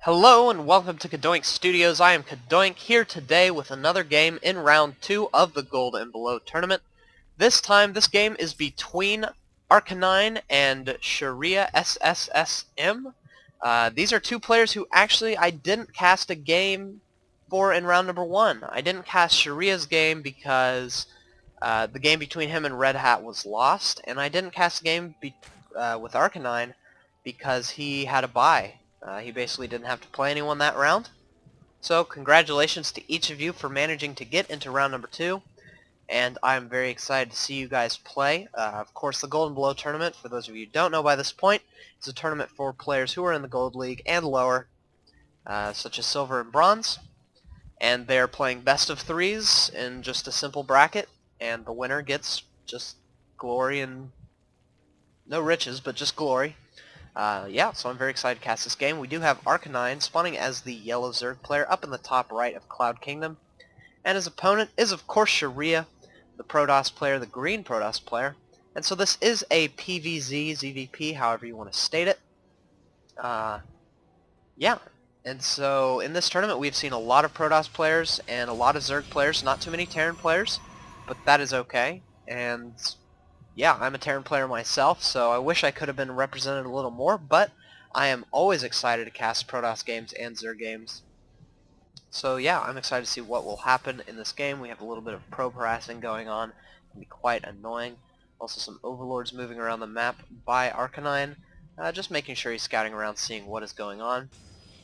Hello and welcome to CadoinkStudios. I am Cadoink here today with another game in round 2 of the Gold and Below tournament. This time this game is between Arcanine and ShreyaSSSM. These are two players who actually I didn't cast a game for in round number 1. I didn't cast Shreya's game because the game between him and Red Hat was lost, and I didn't cast a game with Arcanine because he had a bye. He basically didn't have to play anyone that round. So congratulations to each of you for managing to get into round number 2. And I'm very excited to see you guys play. Of course, the Gold and Below tournament, for those of you who don't know by this point, is a tournament for players who are in the Gold League and lower, such as Silver and Bronze. And they're playing best of 3s in just a simple bracket. And the winner gets just glory and no riches, but just glory. So I'm very excited to cast this game. We do have Arcanine spawning as the yellow Zerg player up in the top right of Cloud Kingdom. And his opponent is of course Shreya, the Protoss player, the green Protoss player. And so this is a PvZ, ZVP, however you want to state it. And so in this tournament we've seen a lot of Protoss players and a lot of Zerg players, not too many Terran players, but that is okay. And yeah, I'm a Terran player myself, so I wish I could have been represented a little more, but I am always excited to cast Protoss games and Zerg games. So yeah, I'm excited to see what will happen in this game. We have a little bit of probe harassing going on. It can be quite annoying. Also some overlords moving around the map by Arcanine, just making sure he's scouting around, seeing what is going on.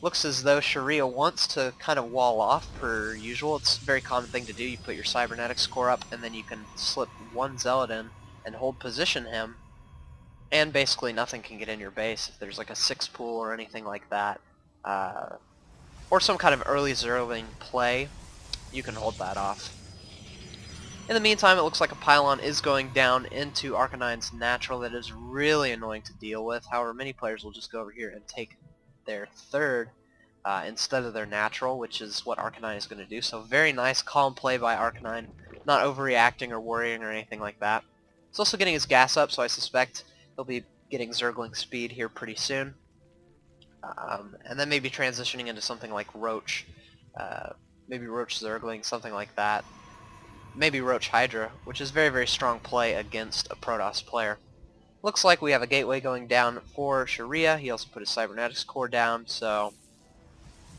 Looks as though Shreya wants to kind of wall off per usual. It's a very common thing to do. You put your cybernetics core up and then you can slip one zealot in and hold position him, and basically nothing can get in your base if there's like a 6 pool or anything like that, or some kind of early zeroing play. You can hold that off. In the meantime, it looks like a pylon is going down into Arcanine's natural. That is really annoying to deal with. However, many players will just go over here and take their third instead of their natural, which is what Arcanine is going to do. So very nice, calm play by Arcanine, not overreacting or worrying or anything like that. He's also getting his gas up, so I suspect he'll be getting Zergling speed here pretty soon. And then maybe transitioning into something like Roach. Maybe Roach Zergling, something like that. Maybe Roach Hydra, which is very, very strong play against a Protoss player. Looks like we have a gateway going down for Shreya. He also put his cybernetics core down, so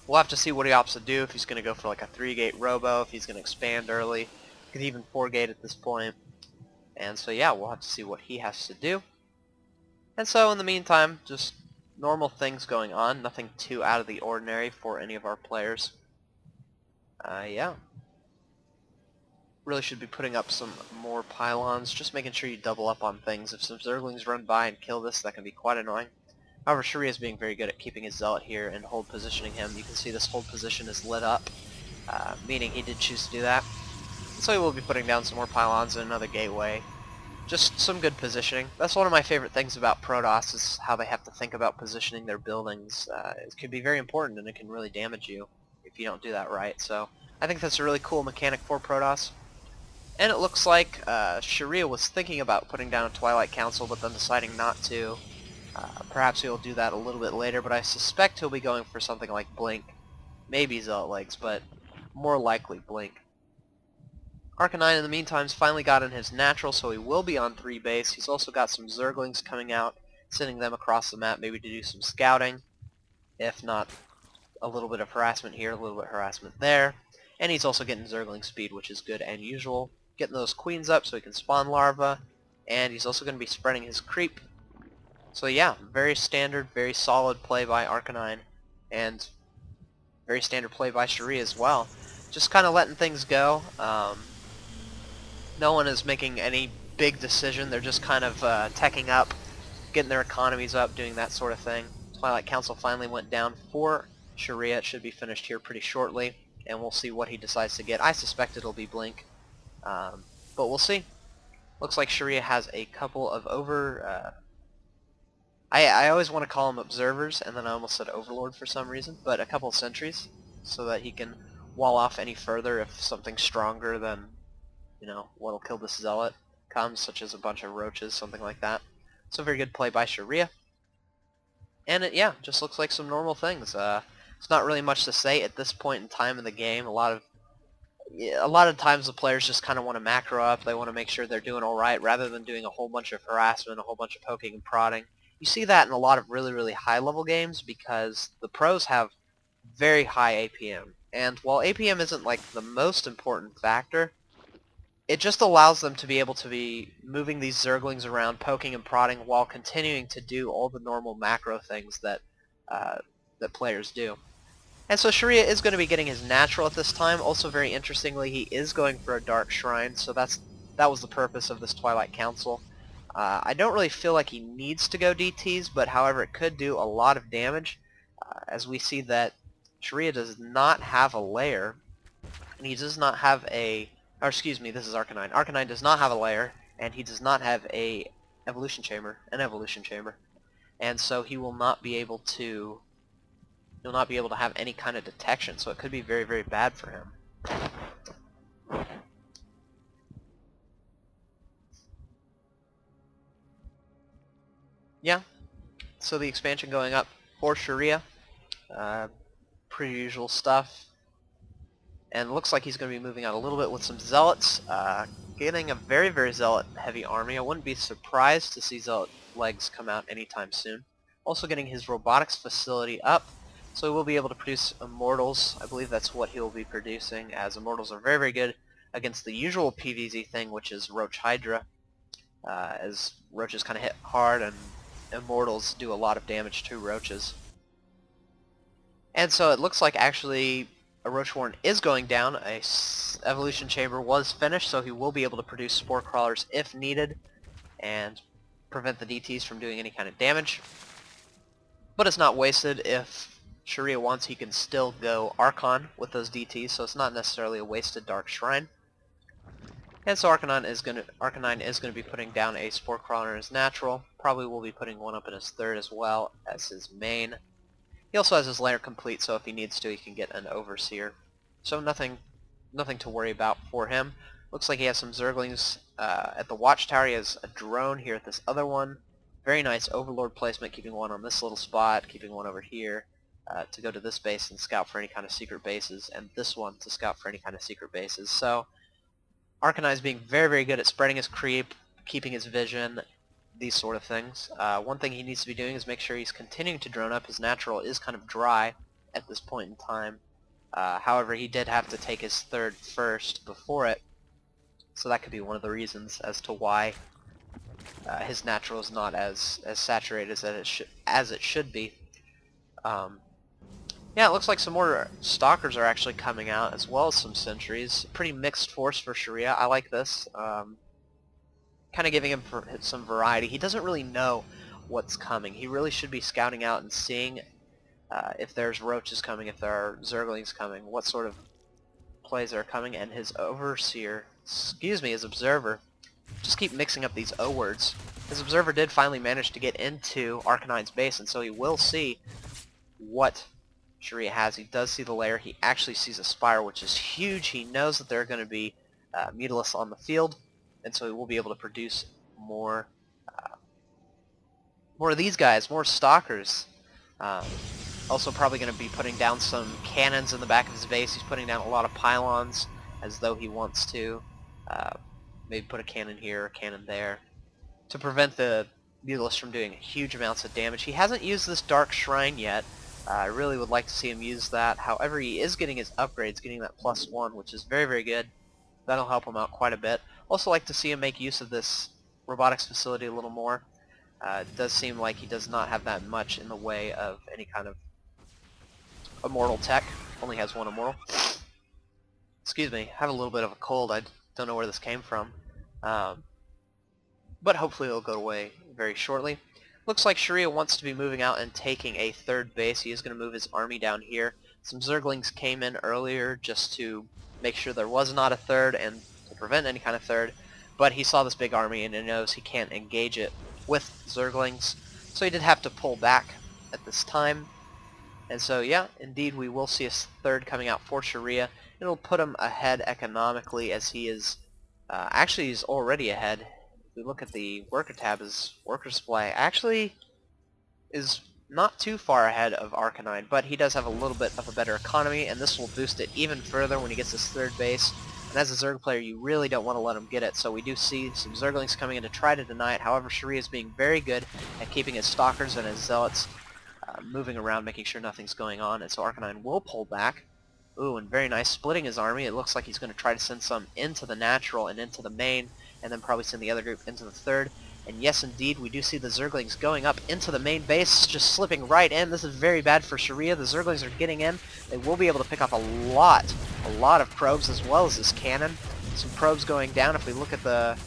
we'll have to see what he opts to do. If he's going to go for like a 3-gate robo, if he's going to expand early. Could even 4-gate at this point. And so yeah, we'll have to see what he has to do. And so in the meantime, just normal things going on. Nothing too out of the ordinary for any of our players. Really should be putting up some more pylons, just making sure you double up on things. If some Zerglings run by and kill this, that can be quite annoying. However, Shreya is being very good at keeping his Zealot here and hold positioning him. You can see this hold position is lit up, meaning he did choose to do that. So he will be putting down some more pylons and another gateway. Just some good positioning. That's one of my favorite things about Protoss, is how they have to think about positioning their buildings. It can be very important, and it can really damage you if you don't do that right. So I think that's a really cool mechanic for Protoss. And it looks like Shreya was thinking about putting down a Twilight Council, but then deciding not to. Perhaps he'll do that a little bit later, but I suspect he'll be going for something like Blink. Maybe Zealot Legs, but more likely Blink. Arcanine in the meantime has finally gotten his natural, so he will be on 3 base. He's also got some Zerglings coming out, sending them across the map maybe to do some scouting. If not, a little bit of harassment here, a little bit of harassment there. And he's also getting Zergling speed, which is good and usual. Getting those queens up so he can spawn larvae. And he's also going to be spreading his creep. So yeah, very standard, very solid play by Arcanine. And very standard play by Shreya as well. Just kind of letting things go. No one is making any big decision. They're just kind of teching up, getting their economies up, doing that sort of thing. Twilight Council finally went down for Shreya. It should be finished here pretty shortly, and we'll see what he decides to get. I suspect it'll be Blink, but we'll see. Looks like Shreya has a couple of I always want to call them observers, and then I almost said overlord for some reason, but a couple of sentries, so that he can wall off any further if something stronger than, you know, what'll kill this Zealot comes, such as a bunch of roaches, something like that. So very good play by Shreya. And it, yeah, just looks like some normal things. There's not really much to say at this point in time in the game. A lot of times the players just kind of want to macro up. They want to make sure they're doing all right rather than doing a whole bunch of harassment, a whole bunch of poking and prodding. You see that in a lot of really, really high-level games because the pros have very high APM. And while APM isn't like the most important factor, it just allows them to be able to be moving these Zerglings around, poking and prodding, while continuing to do all the normal macro things that that players do. And so Shreya is going to be getting his natural at this time. Also, very interestingly, he is going for a Dark Shrine, so that was the purpose of this Twilight Council. I don't really feel like he needs to go DTs, but however, it could do a lot of damage, as we see that Shreya does not have a lair, and he does not have a... Or excuse me, this is Arcanine. Arcanine does not have a lair, and he does not have an evolution chamber, and so he will not be able to have any kind of detection, so it could be very, very bad for him. Yeah, so the expansion going up for Shreya, pretty usual stuff. And looks like he's going to be moving out a little bit with some Zealots, getting a very, very Zealot-heavy army. I wouldn't be surprised to see Zealot legs come out anytime soon. Also getting his robotics facility up, so he will be able to produce Immortals. I believe that's what he will be producing, as Immortals are very, very good against the usual PvZ thing, which is Roach Hydra, as Roaches kind of hit hard, and Immortals do a lot of damage to Roaches. And so it looks like actually a Roach Warren is going down. A evolution chamber was finished, so he will be able to produce spore crawlers if needed and prevent the DTs from doing any kind of damage. But it's not wasted. If Shreya wants, he can still go Archon with those DTs, so it's not necessarily a wasted Dark Shrine. And so Arcanine is going to be putting down a spore crawler in his natural. Probably will be putting one up in his third as well as his main. He also has his lair complete, so if he needs to, he can get an Overseer. So nothing to worry about for him. Looks like he has some Zerglings at the Watchtower. He has a drone here at this other one. Very nice Overlord placement, keeping one on this little spot, keeping one over here to go to this base and scout for any kind of secret bases, and this one to scout for any kind of secret bases. So Arcanine is being very, very good at spreading his creep, keeping his vision, these sort of things. One thing he needs to be doing is make sure he's continuing to drone up. His natural is kind of dry at this point in time. However, he did have to take his third first before it, so that could be one of the reasons as to why his natural is not as saturated as it should be. Yeah, it looks like some more Stalkers are actually coming out, as well as some Sentries. Pretty mixed force for Shreya. I like this. Kind of giving him some variety. He doesn't really know what's coming. He really should be scouting out and seeing if there's Roaches coming, if there are Zerglings coming, what sort of plays are coming, and his Observer, just keep mixing up these O words. His Observer did finally manage to get into Arcanine's base, and so he will see what Shreya has. He does see the lair. He actually sees a Spire, which is huge. He knows that there are going to be Mutalisks on the field, and so he will be able to produce more of these guys, more Stalkers. Also probably going to be putting down some cannons in the back of his base. He's putting down a lot of pylons as though he wants to. Maybe put a cannon here, a cannon there, to prevent the Mutalisks from doing huge amounts of damage. He hasn't used this Dark Shrine yet. I really would like to see him use that. However, he is getting his upgrades, getting that +1, which is very, very good. That'll help him out quite a bit. Also like to see him make use of this robotics facility a little more. It does seem like he does not have that much in the way of any kind of immortal tech. Only has one immortal. Excuse me, I have a little bit of a cold. I don't know where this came from. But hopefully it'll go away very shortly. Looks like Shreya wants to be moving out and taking a third base. He is going to move his army down here. Some Zerglings came in earlier just to make sure there was not a third and to prevent any kind of third. But he saw this big army and he knows he can't engage it with Zerglings. So he did have to pull back at this time. And so yeah, indeed we will see a third coming out for Shreya. It'll put him ahead economically, as he is actually he's already ahead. If we look at the worker tab, his worker supply actually is not too far ahead of Arcanine, but he does have a little bit of a better economy, and this will boost it even further when he gets his third base. And as a Zerg player, you really don't want to let him get it, so we do see some Zerglings coming in to try to deny it. However, Shreya is being very good at keeping his Stalkers and his Zealots moving around, making sure nothing's going on, and so Arcanine will pull back. Ooh, and very nice, splitting his army. It looks like he's going to try to send some into the natural and into the main, and then probably send the other group into the third. And yes, indeed, we do see the Zerglings going up into the main base, just slipping right in. This is very bad for Shreya. The Zerglings are getting in. They will be able to pick off a lot of probes, as well as this cannon. Some probes going down. If we look at the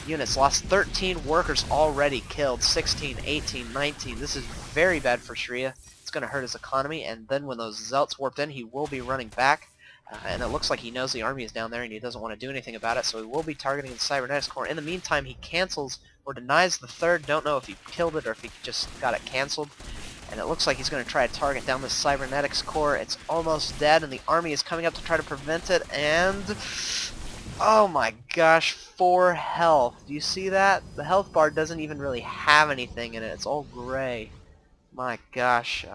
units, lost 13 workers already killed, 16, 18, 19. This is very bad for Shreya. It's going to hurt his economy, and then when those Zealots warped in, he will be running back. And it looks like he knows the army is down there and he doesn't want to do anything about it, so he will be targeting the Cybernetics Core. In the meantime, he cancels or denies the third. Don't know if he killed it or if he just got it canceled. And it looks like he's going to try to target down the Cybernetics Core. It's almost dead, and the army is coming up to try to prevent it, and oh my gosh, 4 health. Do you see that? The health bar doesn't even really have anything in it. It's all gray. My gosh.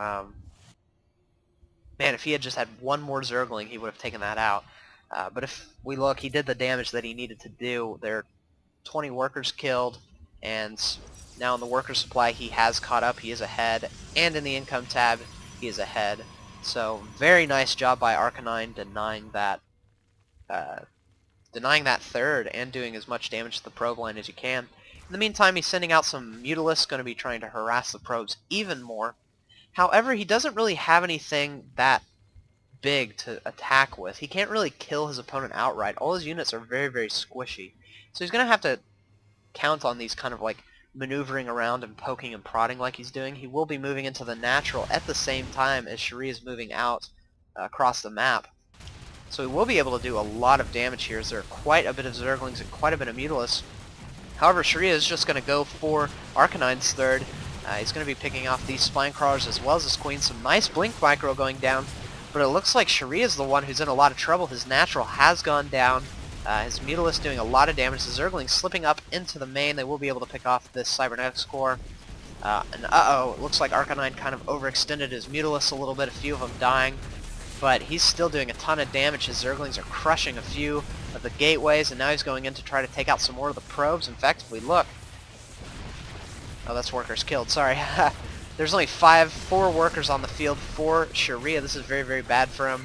Man, if he had just had one more Zergling, he would have taken that out. But if we look, he did the damage that he needed to do. There are 20 workers killed, and now in the worker supply, he has caught up. He is ahead, and in the income tab, he is ahead. So, very nice job by Arcanine denying that third and doing as much damage to the probe line as you can. In the meantime, he's sending out some Mutalisks, going to be trying to harass the probes even more. However, he doesn't really have anything that big to attack with. He can't really kill his opponent outright. All his units are very, very squishy. So he's going to have to count on these kind of like maneuvering around and poking and prodding like he's doing. He will be moving into the natural at the same time as Shreya is moving out across the map. So he will be able to do a lot of damage here, as there are quite a bit of Zerglings and quite a bit of Mutalisks. However, Shreya is just going to go for Arcanine's third. He's going to be picking off these Spine Crawlers as well as his Queen. Some nice Blink Micro going down, but it looks like Shreya is the one who's in a lot of trouble. His natural has gone down. His Mutalisks doing a lot of damage. The Zerglings slipping up into the main. They will be able to pick off this Cybernetics Core. And it looks like Arcanine kind of overextended his Mutalisks a little bit, a few of them dying. But he's still doing a ton of damage. His Zerglings are crushing a few of the gateways, and now he's going in to try to take out some more of the probes. In fact, if we look... Oh, that's workers killed, sorry. There's only 4 workers on the field for Shreya. This is very, very bad for him.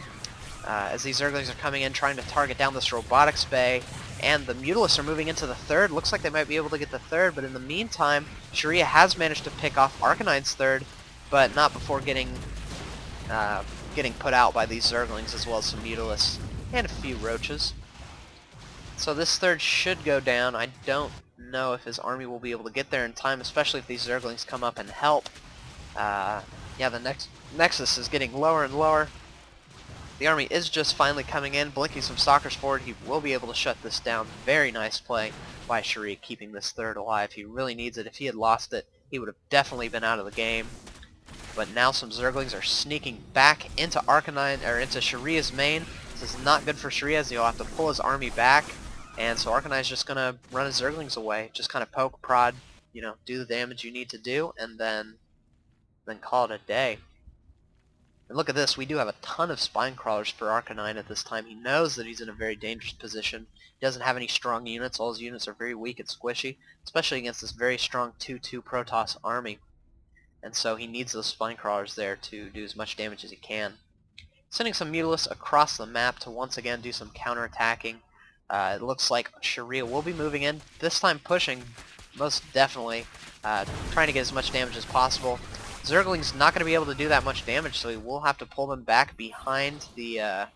As these Zerglings are coming in, trying to target down this Robotics Bay. And the Mutalisks are moving into the third. Looks like they might be able to get the third, but in the meantime, Shreya has managed to pick off Arcanine's third, but not before getting put out by these Zerglings, as well as some Mutalisks and a few Roaches. So this third should go down. I don't know if his army will be able to get there in time, especially if these Zerglings come up and help. Yeah, the Nexus is getting lower and lower. The army is just finally coming in, blinking some Stalkers forward. He will be able to shut this down. Very nice play by Shreya, keeping this third alive. He really needs it. If he had lost it, he would have definitely been out of the game. But now some Zerglings are sneaking back into Arcanine, or into Shreya's main. This is not good for Shreya, as he'll have to pull his army back. And so Arcanine's just going to run his Zerglings away. Just kind of poke, prod, do the damage you need to do, and then call it a day. And look at this, we do have a ton of Spine Crawlers for Arcanine at this time. He knows that he's in a very dangerous position. He doesn't have any strong units. All his units are very weak and squishy, especially against this very strong 2-2 Protoss army. And so he needs those Spine Crawlers there to do as much damage as he can. Sending some Mutalisks across the map to once again do some counterattacking. It looks like Shreya will be moving in, this time pushing, most definitely, trying to get as much damage as possible. Zergling's not going to be able to do that much damage, so he will have to pull them back behind the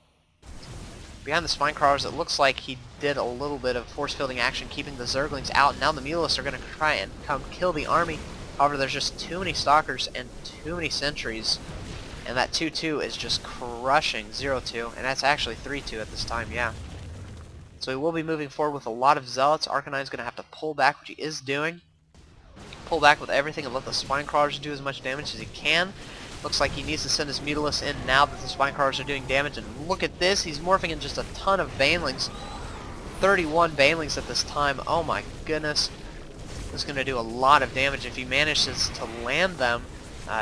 Spine Crawlers. It looks like he did a little bit of force fielding action, keeping the Zerglings out. Now the Mutalisks are going to try and come kill the army. However, there's just too many Stalkers and too many Sentries, and that 2-2 is just crushing 0-2, and that's actually 3-2 at this time, yeah. So he will be moving forward with a lot of Zealots. Arcanine's going to have to pull back, which he is doing. Pull back with everything and let the Spine Crawlers do as much damage as he can. Looks like he needs to send his Mutalisks in now that the Spine Crawlers are doing damage. And look at this, he's morphing in just a ton of Banelings. 31 Banelings at this time. Oh my goodness. This is going to do a lot of damage if he manages to land them.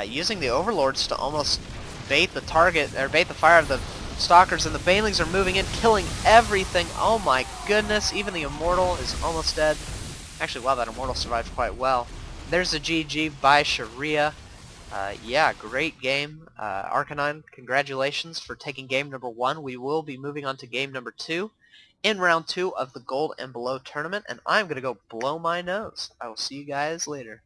Using the Overlords to almost bait the target, or bait the fire of the Stalkers, and the Banelings are moving in, killing everything. Oh my goodness, even the Immortal is almost dead. Actually, wow, that Immortal survived quite well. There's a GG by Shreya. Yeah, great game. Arcanine, congratulations for taking game number 1. We will be moving on to game number 2 in round 2 of the Gold and Below tournament, and I'm going to go blow my nose. I will see you guys later.